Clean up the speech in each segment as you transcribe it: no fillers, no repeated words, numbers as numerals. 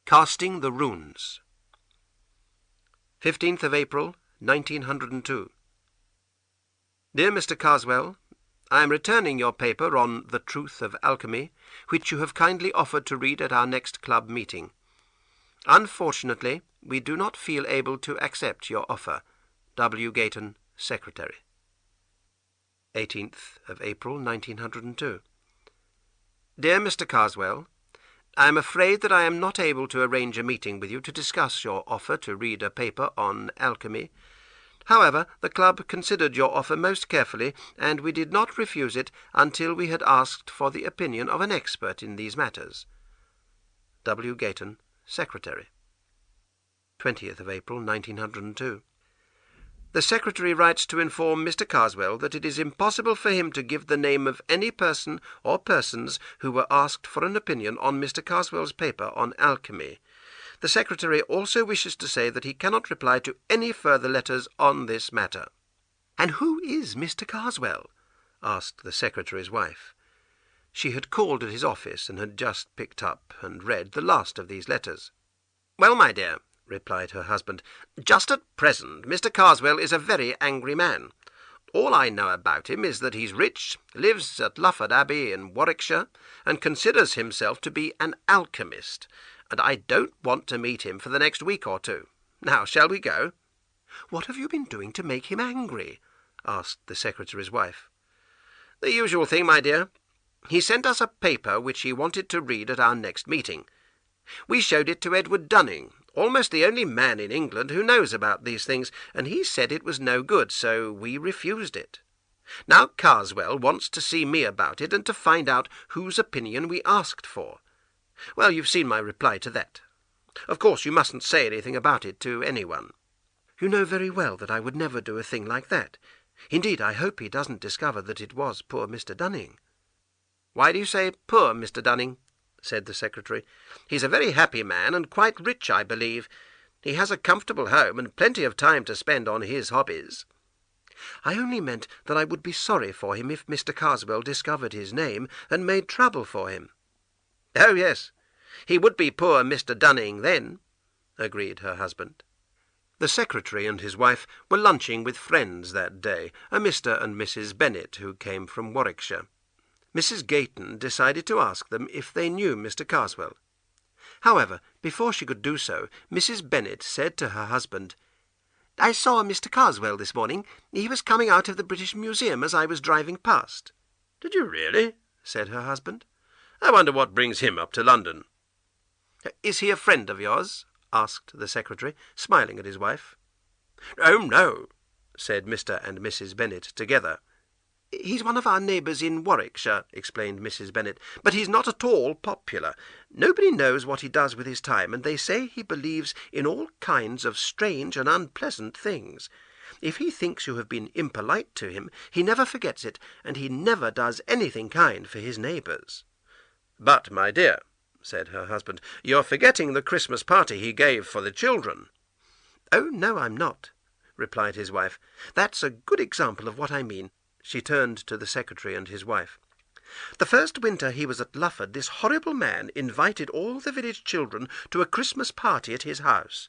Casting the Runes. 15th of April, 1902. Dear Mr. Karswell, I am returning your paper on the Truth of Alchemy, which you have kindly offered to read at our next club meeting. Unfortunately, we do not feel able to accept your offer. W. Gayton, Secretary. 18th of April, 1902. Dear Mr. Karswell, I am afraid that I am not able to arrange a meeting with you to discuss your offer to read a paper on alchemy. However, the club considered your offer most carefully, and we did not refuse it until we had asked for the opinion of an expert in these matters. W. Gayton, Secretary. 20th of April, 1902. The Secretary writes to inform Mr. Karswell that it is impossible for him to give the name of any person or persons who were asked for an opinion on Mr. Karswell's paper on alchemy. The Secretary also wishes to say that he cannot reply to any further letters on this matter. "And who is Mr. Karswell?" asked the Secretary's wife. She had called at his office and had just picked up and read the last of these letters. "Well, my dear," replied her husband, "just at present Mr. Karswell is a very angry man. All I know about him is that he's rich, lives at Lufford Abbey in Warwickshire, and considers himself to be an alchemist, and I don't want to meet him for the next week or two. Now, shall we go?" "What have you been doing to make him angry?" asked the Secretary's wife. "The usual thing, my dear. He sent us a paper which he wanted to read at our next meeting. We showed it to Edward Dunning, almost the only man in England who knows about these things, and he said it was no good, so we refused it. Now Karswell wants to see me about it and to find out whose opinion we asked for. Well, you've seen my reply to that. Of course you mustn't say anything about it to anyone." "You know very well that I would never do a thing like that. Indeed, I hope he doesn't discover that it was poor Mr. Dunning." "Why do you say poor Mr. Dunning?" said the Secretary. "He's a very happy man, and quite rich, I believe. He has a comfortable home, and plenty of time to spend on his hobbies." "I only meant that I would be sorry for him if Mr. Karswell discovered his name and made trouble for him." "Oh, yes, he would be poor Mr. Dunning then," agreed her husband. The Secretary and his wife were lunching with friends that day, a Mr. and Mrs. Bennet, who came from Warwickshire. Mrs. Gayton decided to ask them if they knew Mr. Karswell. However, before she could do so, Mrs. Bennet said to her husband, "I saw Mr. Karswell this morning. He was coming out of the British Museum as I was driving past." "Did you really?" said her husband. "I wonder what brings him up to London." "Is he a friend of yours?" asked the Secretary, smiling at his wife. "Oh, no," said Mr. and Mrs. Bennet together. "He's one of our neighbours in Warwickshire," explained Mrs. Bennet, "but he's not at all popular. Nobody knows what he does with his time, and they say he believes in all kinds of strange and unpleasant things. If he thinks you have been impolite to him, he never forgets it, and he never does anything kind for his neighbours." "But, my dear," said her husband, "you're forgetting the Christmas party he gave for the children." "Oh, no, I'm not," replied his wife. "That's a good example of what I mean." She turned to the Secretary and his wife. "The first winter he was at Lufford, this horrible man invited all the village children to a Christmas party at his house.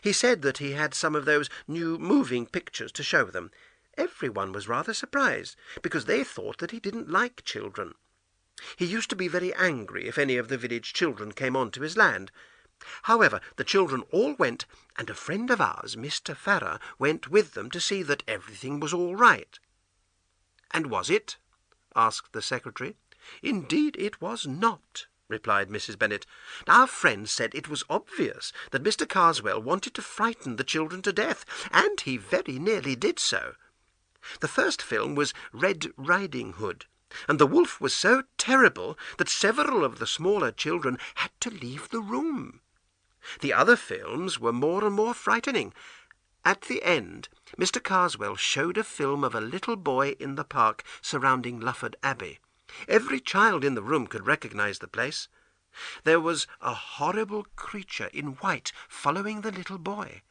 He said that he had some of those new moving pictures to show them. Everyone was rather surprised, because they thought that he didn't like children. He used to be very angry if any of the village children came on to his land. However, the children all went, and a friend of ours, Mr. Farrer, went with them to see that everything was all right." "And was it?" asked the Secretary. "Indeed it was not," replied Mrs. Bennet. "Our friend said it was obvious that Mr. Karswell wanted to frighten the children to death, and he very nearly did so. The first film was Red Riding Hood, and the wolf was so terrible that several of the smaller children had to leave the room. The other films were more and more frightening. At the end, Mr. Karswell showed a film of a little boy in the park surrounding Lufford Abbey. Every child in the room could recognize the place. There was a horrible creature in white following the little boy.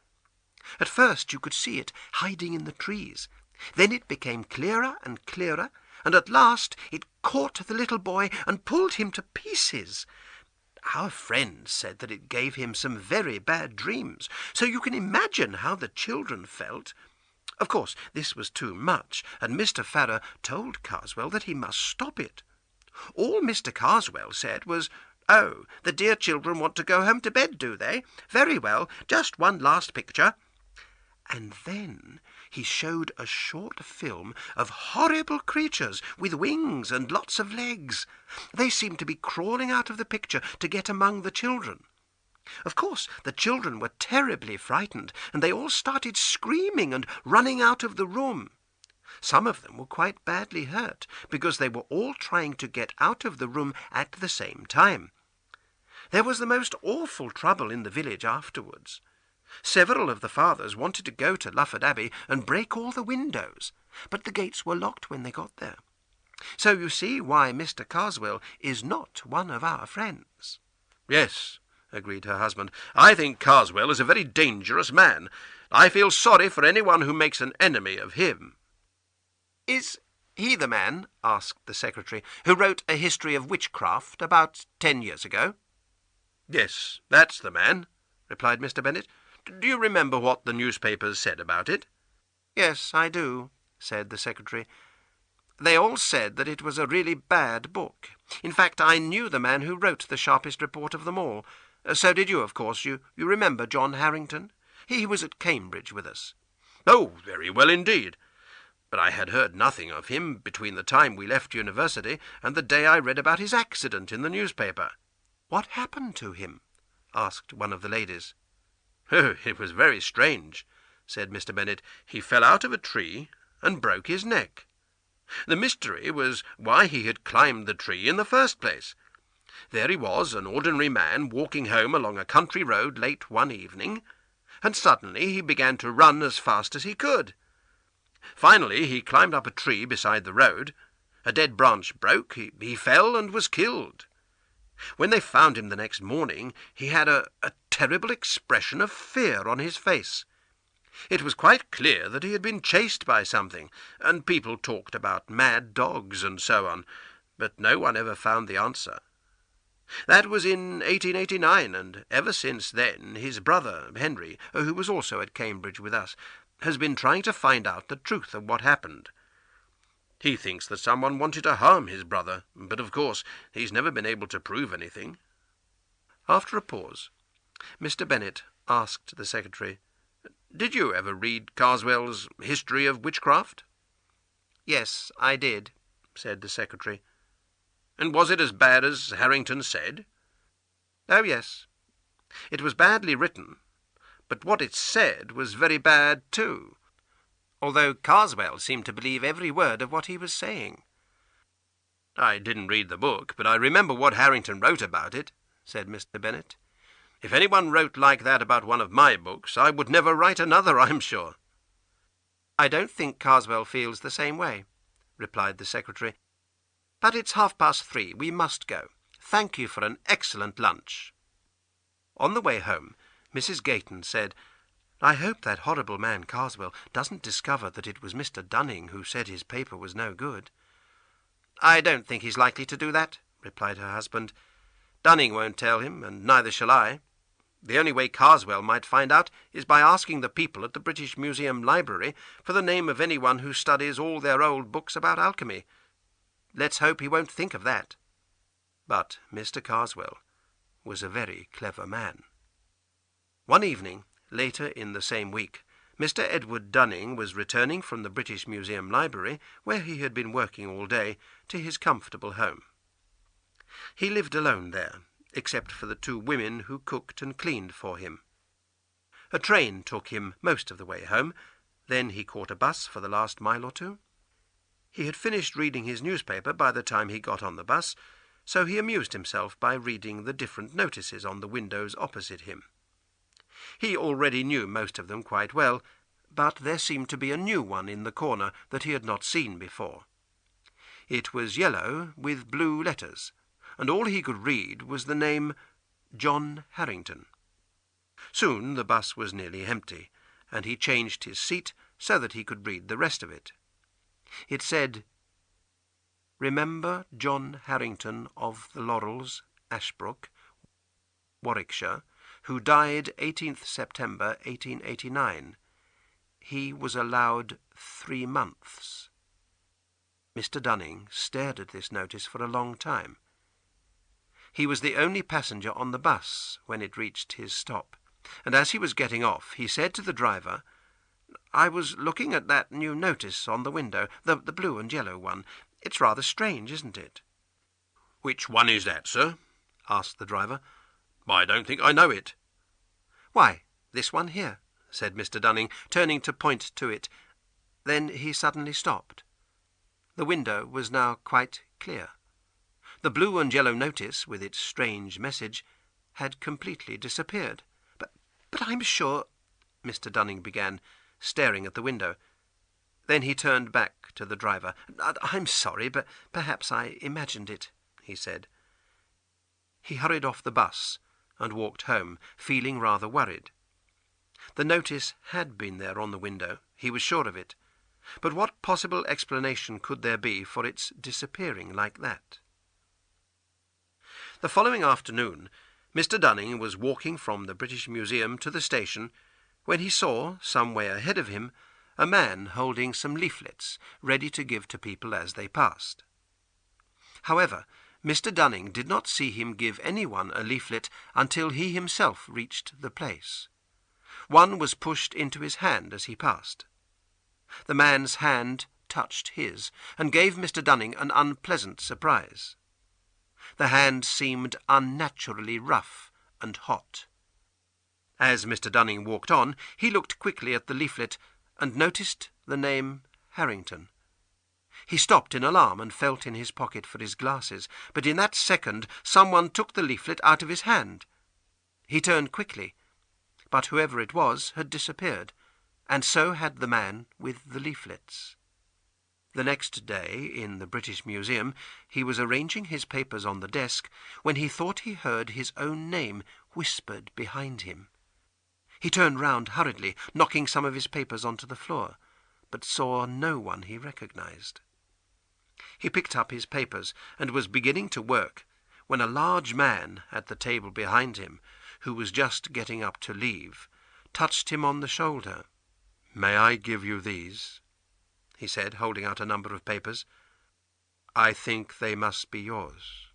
At first you could see it hiding in the trees. Then it became clearer and clearer, and at last it caught the little boy and pulled him to pieces. Our friend said that it gave him some very bad dreams, so you can imagine how the children felt. Of course, this was too much, and Mr. Farrer told Karswell that he must stop it. All Mr. Karswell said was, "Oh, the dear children want to go home to bed, do they? Very well, just one last picture." And then he showed a short film of horrible creatures with wings and lots of legs. They seemed to be crawling out of the picture to get among the children. Of course, the children were terribly frightened, and they all started screaming and running out of the room. Some of them were quite badly hurt, because they were all trying to get out of the room at the same time. There was the most awful trouble in the village afterwards. Several of the fathers wanted to go to Lufford Abbey and break all the windows, but the gates were locked when they got there. So you see why Mr. Karswell is not one of our friends. Yes, agreed her husband. I think Karswell is a very dangerous man. I feel sorry for anyone who makes an enemy of him. Is he the man, asked the secretary, who wrote a history of witchcraft about 10 years ago? Yes, that's the man, replied Mr. Bennet. Do you remember what the newspapers said about it? Yes, I do, said the secretary. They all said that it was a really bad book. In fact, I knew the man who wrote the sharpest report of them all. So did you, of course. You remember John Harrington? He was at Cambridge with us. Oh, very well indeed. But I had heard nothing of him between the time we left university and the day I read about his accident in the newspaper. What happened to him? Asked one of the ladies. Oh, it was very strange, said Mr. Bennet. He fell out of a tree and broke his neck. The mystery was why he had climbed the tree in the first place. There he was, an ordinary man, walking home along a country road late one evening, and suddenly he began to run as fast as he could. Finally he climbed up a tree beside the road. A dead branch broke, he fell and was killed. When they found him the next morning, he had a terrible expression of fear on his face. It was quite clear that he had been chased by something, and people talked about mad dogs and so on, but no one ever found the answer. That was in 1889, and ever since then his brother, Henry, who was also at Cambridge with us, has been trying to find out the truth of what happened. He thinks that someone wanted to harm his brother, but of course he's never been able to prove anything. After a pause, Mr. Bennet asked the secretary, "Did you ever read Karswell's History of Witchcraft?" "Yes, I did," said the secretary. "And was it as bad as Harrington said?" "Oh, yes. It was badly written, but what it said was very bad too, although Karswell seemed to believe every word of what he was saying." "I didn't read the book, but I remember what Harrington wrote about it," said Mr. Bennet. "If anyone wrote like that about one of my books, I would never write another, I'm sure." "I don't think Karswell feels the same way," replied the secretary. "But it's 3:30. We must go. Thank you for an excellent lunch." On the way home, Mrs. Gayton said, "I hope that horrible man Karswell doesn't discover that it was Mr. Dunning who said his paper was no good." "I don't think he's likely to do that," replied her husband. "Dunning won't tell him, and neither shall I. The only way Karswell might find out is by asking the people at the British Museum Library for the name of anyone who studies all their old books about alchemy. Let's hope he won't think of that." But Mr. Karswell was a very clever man. One evening, later in the same week, Mr. Edward Dunning was returning from the British Museum Library, where he had been working all day, to his comfortable home. He lived alone there, except for the 2 women who cooked and cleaned for him. A train took him most of the way home. Then he caught a bus for the last mile or 2. He had finished reading his newspaper by the time he got on the bus, so he amused himself by reading the different notices on the windows opposite him. He already knew most of them quite well, but there seemed to be a new one in the corner that he had not seen before. It was yellow with blue letters, and all he could read was the name John Harrington. Soon the bus was nearly empty, and he changed his seat so that he could read the rest of it. It said, "Remember John Harrington of the Laurels, Ashbrook, Warwickshire, who died 18th September 1889. He was allowed 3 months. Mr. Dunning stared at this notice for a long time. He was the only passenger on the bus when it reached his stop, and as he was getting off, he said to the driver, "I was looking at that new notice on the window, the blue and yellow one. It's rather strange, isn't it?" "Which one is that, sir?" asked the driver. "I don't think I know it." "Why, this one here," said Mr. Dunning, turning to point to it. Then he suddenly stopped. The window was now quite clear. The blue and yellow notice, with its strange message, had completely disappeared. But I'm sure—" Mr. Dunning began, staring at the window. Then he turned back to the driver. "I'm sorry, but perhaps I imagined it," he said. He hurried off the bus and walked home, feeling rather worried. The notice had been there on the window, he was sure of it. But what possible explanation could there be for its disappearing like that? The following afternoon, Mr. Dunning was walking from the British Museum to the station when he saw, some way ahead of him, a man holding some leaflets ready to give to people as they passed. However, Mr. Dunning did not see him give anyone a leaflet until he himself reached the place. One was pushed into his hand as he passed. The man's hand touched his, and gave Mr. Dunning an unpleasant surprise. The hand seemed unnaturally rough and hot. As Mr. Dunning walked on, he looked quickly at the leaflet and noticed the name Harrington. He stopped in alarm and felt in his pocket for his glasses, but in that second someone took the leaflet out of his hand. He turned quickly, but whoever it was had disappeared, and so had the man with the leaflets. The next day, in the British Museum, he was arranging his papers on the desk when he thought he heard his own name whispered behind him. He turned round hurriedly, knocking some of his papers onto the floor, but saw no one he recognized. He picked up his papers and was beginning to work when a large man at the table behind him, who was just getting up to leave, touched him on the shoulder. "May I give you these?" he said, holding out a number of papers. "I think they must be yours."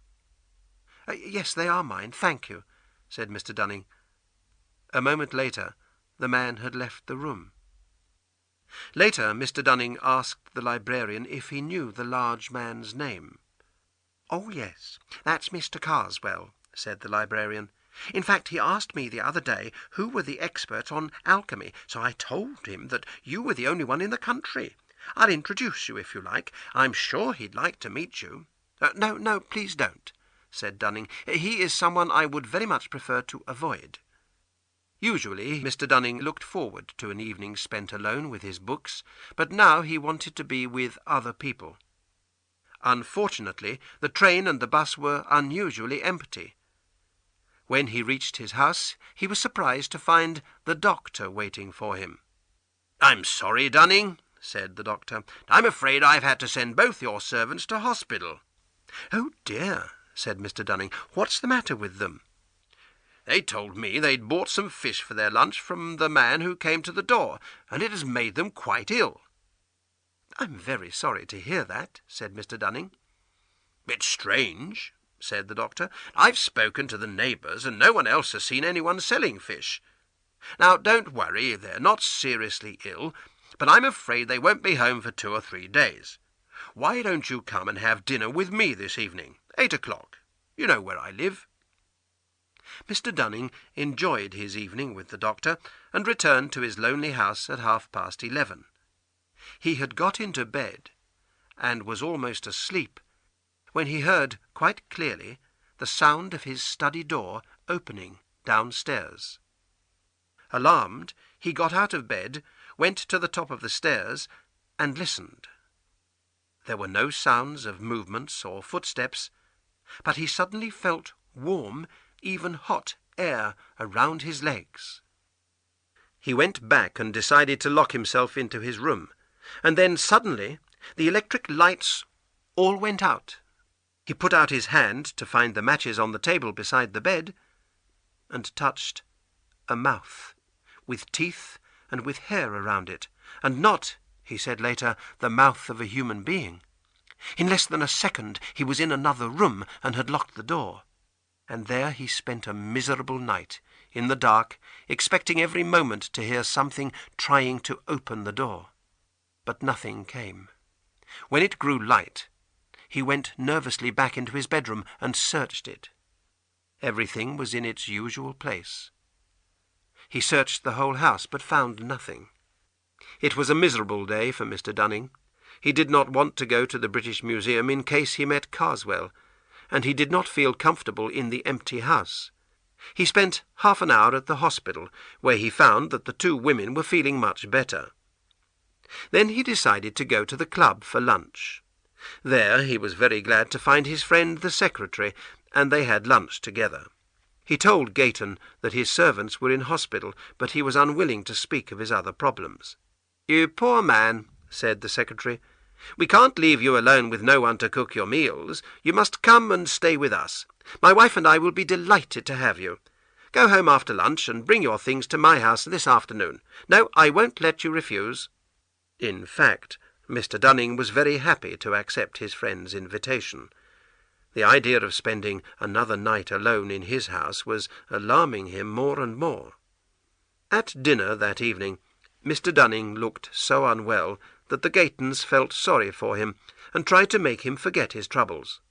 "Yes, they are mine, thank you," said Mr. Dunning. A moment later, the man had left the room. Later, Mr. Dunning asked the librarian if he knew the large man's name. "Oh, yes, that's Mr. Karswell," said the librarian. "In fact, he asked me the other day who were the experts on alchemy, so I told him that you were the only one in the country. I'll introduce you if you like. I'm sure he'd like to meet you." No, please don't," said Dunning. "He is someone I would very much prefer to avoid." Usually, Mr. Dunning looked forward to an evening spent alone with his books, but now he wanted to be with other people. Unfortunately, the train and the bus were unusually empty. When he reached his house, he was surprised to find the doctor waiting for him. "I'm sorry, Dunning," said the doctor. "I'm afraid I've had to send both your servants to hospital." "Oh, dear," said Mr. Dunning. "What's the matter with them?" "They told me they'd bought some fish for their lunch from the man who came to the door, and it has made them quite ill." "I'm very sorry to hear that," said Mr. Dunning. "It's strange," said the doctor. "I've spoken to the neighbours, and no one else has seen anyone selling fish. Now, don't worry, they're not seriously ill, but I'm afraid they won't be home for 2 or 3 days. Why don't you come and have dinner with me this evening, 8 o'clock? You know where I live." Mr. Dunning enjoyed his evening with the doctor, and returned to his lonely house at 11:30. He had got into bed, and was almost asleep, when he heard quite clearly the sound of his study door opening downstairs. Alarmed, he got out of bed, went to the top of the stairs, and listened. There were no sounds of movements or footsteps, but he suddenly felt warm, even hot air around his legs. He went back and decided to lock himself into his room, and then suddenly the electric lights all went out. He put out his hand to find the matches on the table beside the bed, and touched a mouth, with teeth and with hair around it, and not, he said later, the mouth of a human being. In less than a second he was in another room and had locked the door, and there he spent a miserable night, in the dark, expecting every moment to hear something trying to open the door. But nothing came. When it grew light, he went nervously back into his bedroom and searched it. Everything was in its usual place. He searched the whole house, but found nothing. It was a miserable day for Mr. Dunning. He did not want to go to the British Museum in case he met Karswell, and he did not feel comfortable in the empty house. He spent half an hour at the hospital, where he found that the two women were feeling much better. Then he decided to go to the club for lunch. There he was very glad to find his friend the secretary, and they had lunch together. He told Gayton that his servants were in hospital, but he was unwilling to speak of his other problems. "You poor man," said the secretary. "We can't leave you alone with no one to cook your meals. You must come and stay with us. My wife and I will be delighted to have you. Go home after lunch and bring your things to my house this afternoon. No, I won't let you refuse." In fact, Mr. Dunning was very happy to accept his friend's invitation. The idea of spending another night alone in his house was alarming him more and more. At dinner that evening, Mr. Dunning looked so unwell that the Gaytons felt sorry for him and tried to make him forget his troubles.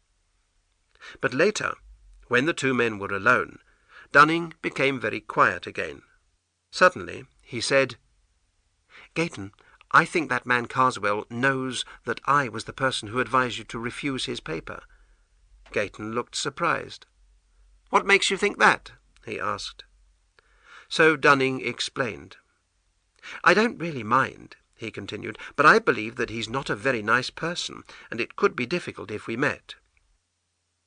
But later, when the two men were alone, Dunning became very quiet again. Suddenly he said, "Gayton, I think that man Karswell knows that I was the person who advised you to refuse his paper." Gayton looked surprised. "What makes you think that?" he asked. So Dunning explained. "I don't really mind," he continued, "but I believe that he's not a very nice person, and it could be difficult if we met."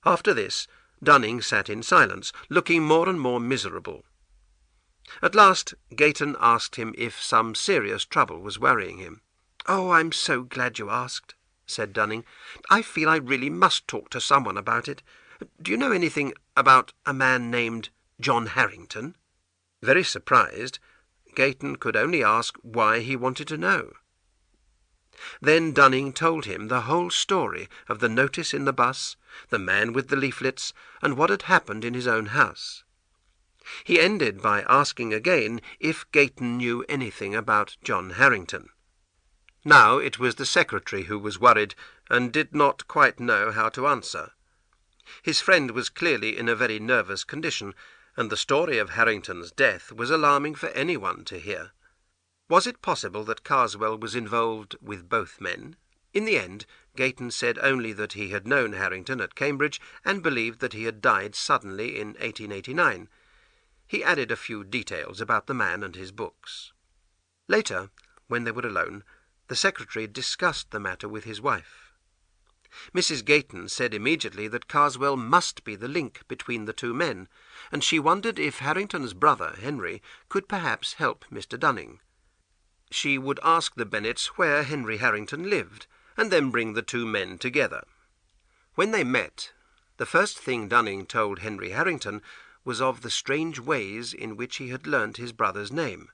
After this, Dunning sat in silence, looking more and more miserable. At last Gayton asked him if some serious trouble was worrying him. "Oh, I'm so glad you asked," said Dunning. "I feel I really must talk to someone about it. Do you know anything about a man named John Harrington?" Very surprised, Gayton could only ask why he wanted to know. Then Dunning told him the whole story of the notice in the bus, the man with the leaflets, and what had happened in his own house. He ended by asking again if Gayton knew anything about John Harrington. Now it was the secretary who was worried, and did not quite know how to answer. His friend was clearly in a very nervous condition, and the story of Harrington's death was alarming for anyone to hear. Was it possible that Karswell was involved with both men? In the end, Gayton said only that he had known Harrington at Cambridge, and believed that he had died suddenly in 1889. He added a few details about the man and his books. Later, when they were alone, the secretary discussed the matter with his wife. Mrs. Gayton said immediately that Karswell must be the link between the two men, and she wondered if Harrington's brother, Henry, could perhaps help Mr. Dunning. She would ask the Bennets where Henry Harrington lived, and then bring the two men together. When they met, the first thing Dunning told Henry Harrington was of the strange ways in which he had learnt his brother's name.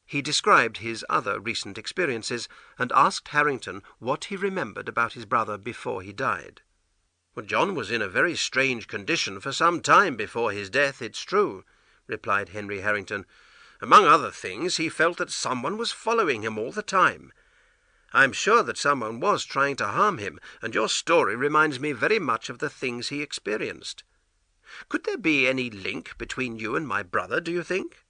He described his other recent experiences, and asked Harrington what he remembered about his brother before he died. "Well, John was in a very strange condition for some time before his death, it's true," replied Henry Harrington. "Among other things, he felt that someone was following him all the time. I'm sure that someone was trying to harm him, and your story reminds me very much of the things he experienced. Could there be any link between you and my brother, do you think?"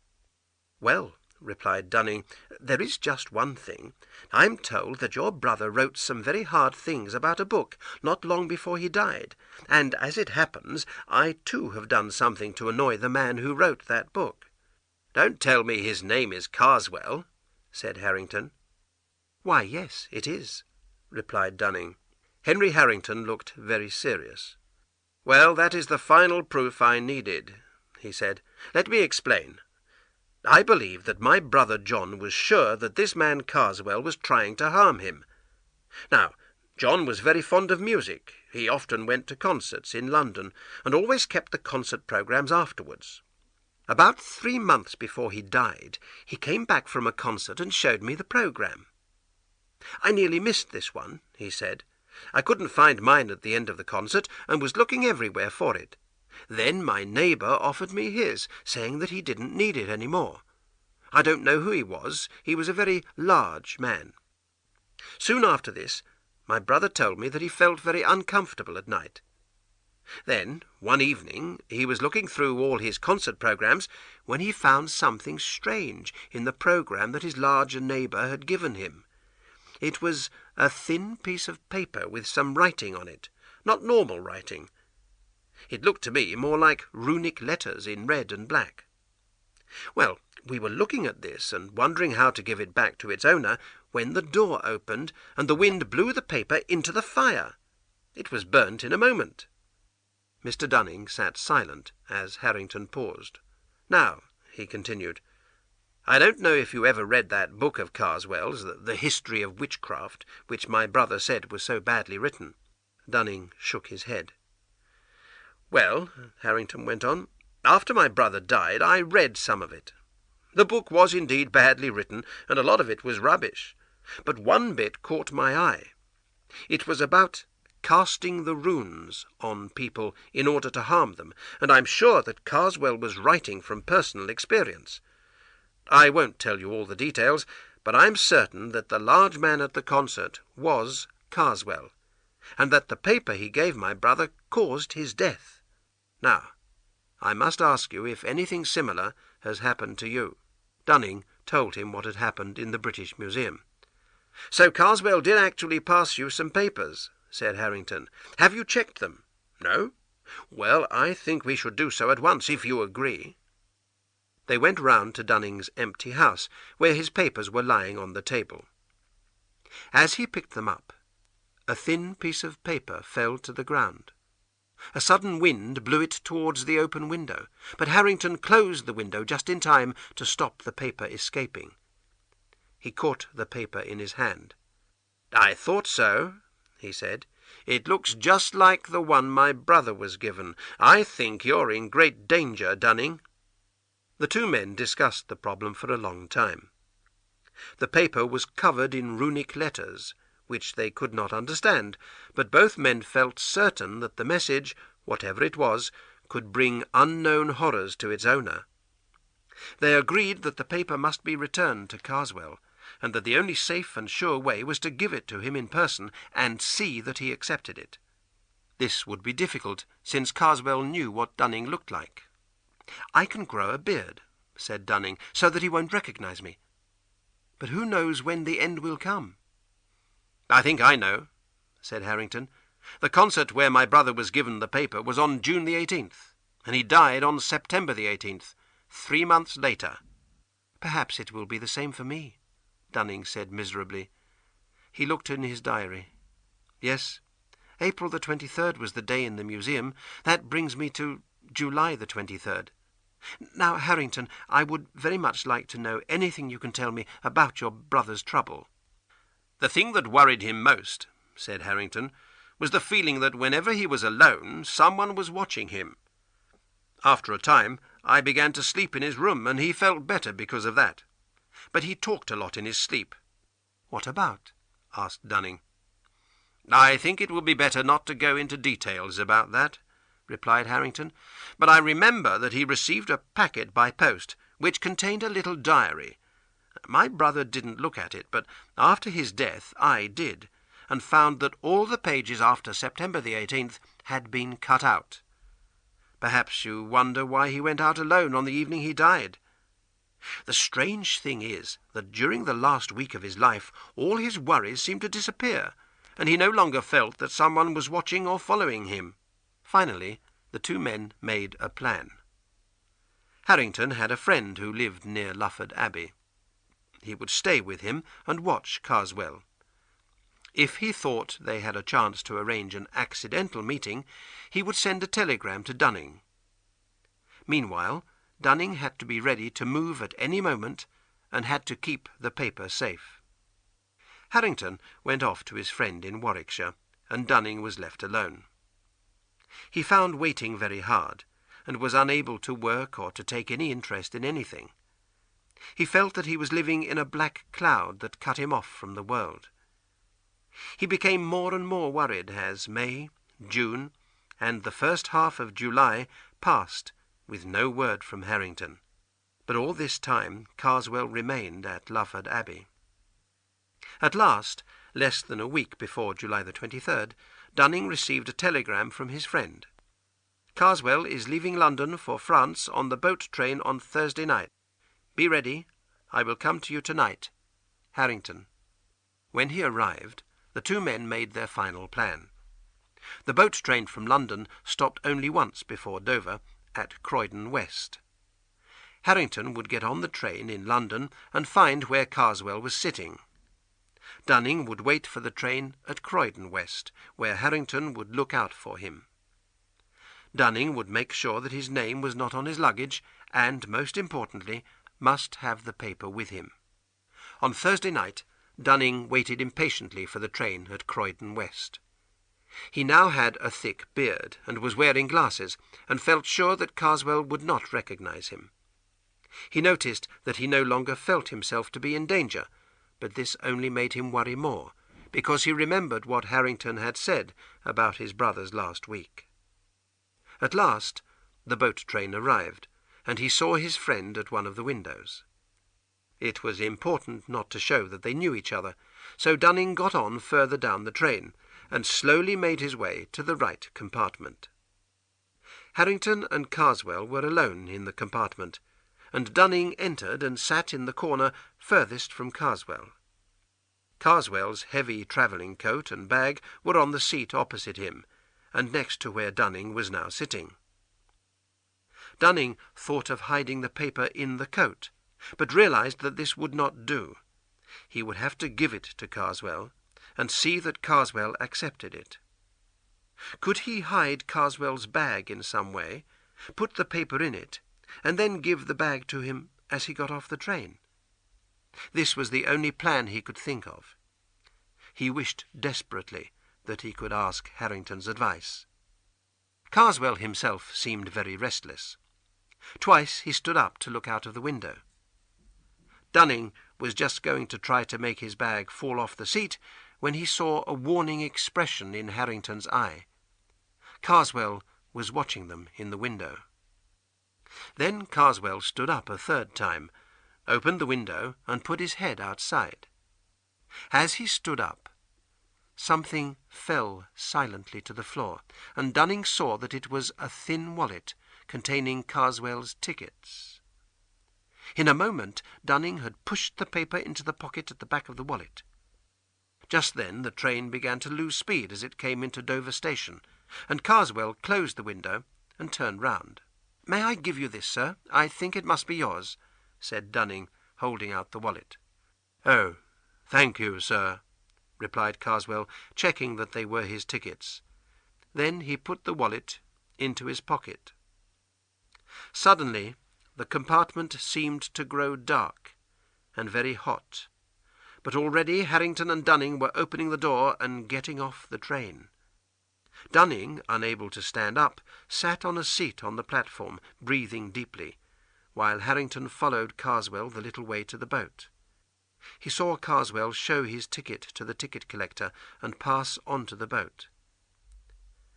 "Well," replied Dunning, "there is just one thing. I'm told that your brother wrote some very hard things about a book not long before he died, and as it happens, I too have done something to annoy the man who wrote that book." "Don't tell me his name is Karswell," said Harrington. "Why, yes, it is," replied Dunning. Henry Harrington looked very serious. "Well, that is the final proof I needed," he said. "Let me explain. I believe that my brother John was sure that this man Karswell was trying to harm him. Now, John was very fond of music. He often went to concerts in London, and always kept the concert programmes afterwards. About 3 months before he died, he came back from a concert and showed me the programme. I nearly missed this one, he said. I couldn't find mine at the end of the concert and was looking everywhere for it. Then my neighbour offered me his, saying that he didn't need it any more. I don't know who he was. He was a very large man. Soon after this, my brother told me that he felt very uncomfortable at night. Then, one evening, he was looking through all his concert programmes when he found something strange in the programme that his larger neighbour had given him. It was a thin piece of paper with some writing on it, not normal writing. It looked to me more like runic letters in red and black. Well, we were looking at this and wondering how to give it back to its owner when the door opened and the wind blew the paper into the fire. It was burnt in a moment. Mr. Dunning sat silent as Harrington paused. "Now," he continued, "I don't know if you ever read that book of Karswell's, The History of Witchcraft, which my brother said was so badly written." Dunning shook his head. "Well," Harrington went on, "after my brother died, I read some of it. The book was indeed badly written, and a lot of it was rubbish. But one bit caught my eye. It was about casting the runes on people in order to harm them, and I'm sure that Karswell was writing from personal experience. I won't tell you all the details, but I'm certain that the large man at the concert was Karswell, and that the paper he gave my brother caused his death. Now, I must ask you if anything similar has happened to you." Dunning told him what had happened in the British Museum. "So Karswell did actually pass you some papers," said Harrington. "Have you checked them? No? Well, I think we should do so at once, if you agree." They went round to Dunning's empty house, where his papers were lying on the table. As he picked them up, a thin piece of paper fell to the ground. A sudden wind blew it towards the open window, but Harrington closed the window just in time to stop the paper escaping. He caught the paper in his hand. "I thought so," he said. "It looks just like the one my brother was given. I think you're in great danger, Dunning." The two men discussed the problem for a long time. The paper was covered in runic letters, which they could not understand, but both men felt certain that the message, whatever it was, could bring unknown horrors to its owner. They agreed that the paper must be returned to Karswell, and that the only safe and sure way was to give it to him in person and see that he accepted it. This would be difficult, since Karswell knew what Dunning looked like. "I can grow a beard," said Dunning, "so that he won't recognize me. But who knows when the end will come?" "I think I know," said Harrington. "The concert where my brother was given the paper was on June the 18th, and he died on September the 18th, 3 months later." "Perhaps it will be the same for me," Dunning said miserably. He looked in his diary. "Yes, April the 23rd was the day in the museum. That brings me to July the 23rd. Now, Harrington, I would very much like to know anything you can tell me about your brother's trouble." "The thing that worried him most," said Harrington, "was the feeling that whenever he was alone, someone was watching him. After a time, I began to sleep in his room, and he felt better because of that. But he talked a lot in his sleep." "What about?" asked Dunning. "I think it will be better not to go into details about that," replied Harrington, "but I remember that he received a packet by post, which contained a little diary. My brother didn't look at it, but after his death I did, and found that all the pages after September the 18th had been cut out. Perhaps you wonder why he went out alone on the evening he died. The strange thing is that during the last week of his life all his worries seemed to disappear, and he no longer felt that someone was watching or following him." Finally, the two men made a plan. Harrington had a friend who lived near Lufford Abbey. He would stay with him and watch Karswell. If he thought they had a chance to arrange an accidental meeting, he would send a telegram to Dunning. Meanwhile, Dunning had to be ready to move at any moment and had to keep the paper safe. Harrington went off to his friend in Warwickshire, and Dunning was left alone. He found waiting very hard, and was unable to work or to take any interest in anything. He felt that he was living in a black cloud that cut him off from the world. He became more and more worried as May, June, and the first half of July passed with no word from Harrington. But all this time Karswell remained at Lufford Abbey. At last, less than a week before July the 23rd, Dunning received a telegram from his friend. "Karswell is leaving London for France on the boat train on Thursday night. Be ready. I will come to you tonight. Harrington." When he arrived, the two men made their final plan. The boat train from London stopped only once before Dover, at Croydon West. Harrington would get on the train in London and find where Karswell was sitting. Dunning would wait for the train at Croydon West, where Harrington would look out for him. Dunning would make sure that his name was not on his luggage, and, most importantly, must have the paper with him. On Thursday night, Dunning waited impatiently for the train at Croydon West. He now had a thick beard, and was wearing glasses, and felt sure that Karswell would not recognize him. He noticed that he no longer felt himself to be in danger, but this only made him worry more, because he remembered what Harrington had said about his brothers last week. At last, the boat train arrived, and he saw his friend at one of the windows. It was important not to show that they knew each other, so Dunning got on further down the train, and slowly made his way to the right compartment. Harrington and Karswell were alone in the compartment, and Dunning entered and sat in the corner furthest from Karswell. Karswell's heavy travelling coat and bag were on the seat opposite him, and next to where Dunning was now sitting. Dunning thought of hiding the paper in the coat, but realized that this would not do. He would have to give it to Karswell, and see that Karswell accepted it. Could he hide Karswell's bag in some way, put the paper in it, and then give the bag to him as he got off the train? This was the only plan he could think of. He wished desperately that he could ask Harrington's advice. Karswell himself seemed very restless. Twice he stood up to look out of the window. Dunning was just going to try to make his bag fall off the seat when he saw a warning expression in Harrington's eye. Karswell was watching them in the window. Then Karswell stood up a third time, opened the window, and put his head outside. As he stood up, something fell silently to the floor, and Dunning saw that it was a thin wallet containing Karswell's tickets. In a moment, Dunning had pushed the paper into the pocket at the back of the wallet. Just then the train began to lose speed as it came into Dover station, and Karswell closed the window and turned round. "May I give you this, sir? I think it must be yours," said Dunning, holding out the wallet. "Oh, thank you, sir," replied Karswell, checking that they were his tickets. Then he put the wallet into his pocket. Suddenly the compartment seemed to grow dark and very hot, but already Harrington and Dunning were opening the door and getting off the train. Dunning, unable to stand up, sat on a seat on the platform, breathing deeply, while Harrington followed Karswell the little way to the boat. He saw Karswell show his ticket to the ticket collector and pass on to the boat.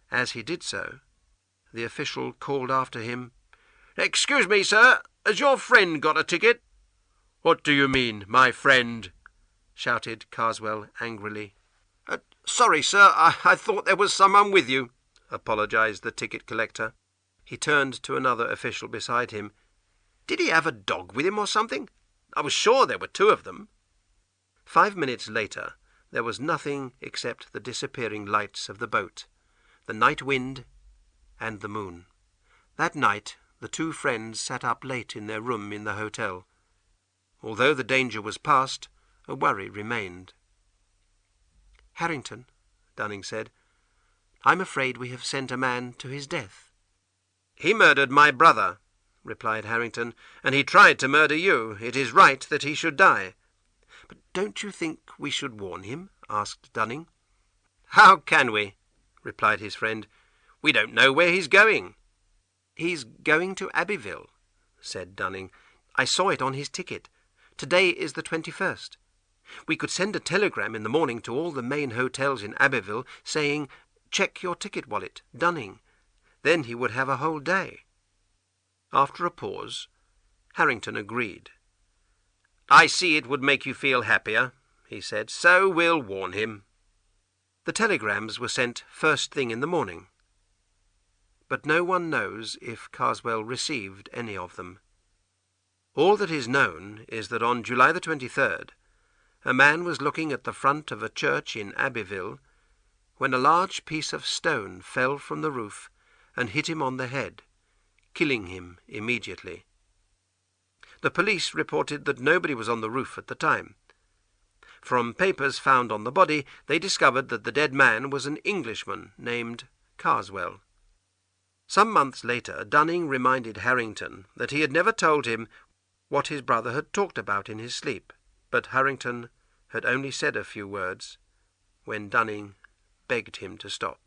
As he did so, the official called after him, "Excuse me, sir, has your friend got a ticket?" "What do you mean, my friend?" shouted Karswell angrily. "Sorry, sir, I thought there was someone with you," apologized the ticket collector. He turned to another official beside him. "Did he have a dog with him or something? I was sure there were two of them." 5 minutes later, there was nothing except the disappearing lights of the boat, the night wind, and the moon. That night the two friends sat up late in their room in the hotel. Although the danger was past, a worry remained. "Harrington," Dunning said, "I'm afraid we have sent a man to his death." "He murdered my brother," replied Harrington, "and he tried to murder you. It is right that he should die." "But don't you think we should warn him?" asked Dunning. "How can we?" replied his friend. "We don't know where he's going." "He's going to Abbeville," said Dunning. "I saw it on his ticket. Today is the 21st. We could send a telegram in the morning to all the main hotels in Abbeville saying, 'Check your ticket wallet, Dunning.' Then he would have a whole day." After a pause, Harrington agreed. "I see it would make you feel happier," he said, "so we'll warn him." The telegrams were sent first thing in the morning, but no one knows if Karswell received any of them. All that is known is that on July the 23rd, a man was looking at the front of a church in Abbeville when a large piece of stone fell from the roof and hit him on the head, killing him immediately. The police reported that nobody was on the roof at the time. From papers found on the body, they discovered that the dead man was an Englishman named Karswell. Some months later, Dunning reminded Harrington that he had never told him what his brother had talked about in his sleep, but Harrington had only said a few words when Dunning begged him to stop.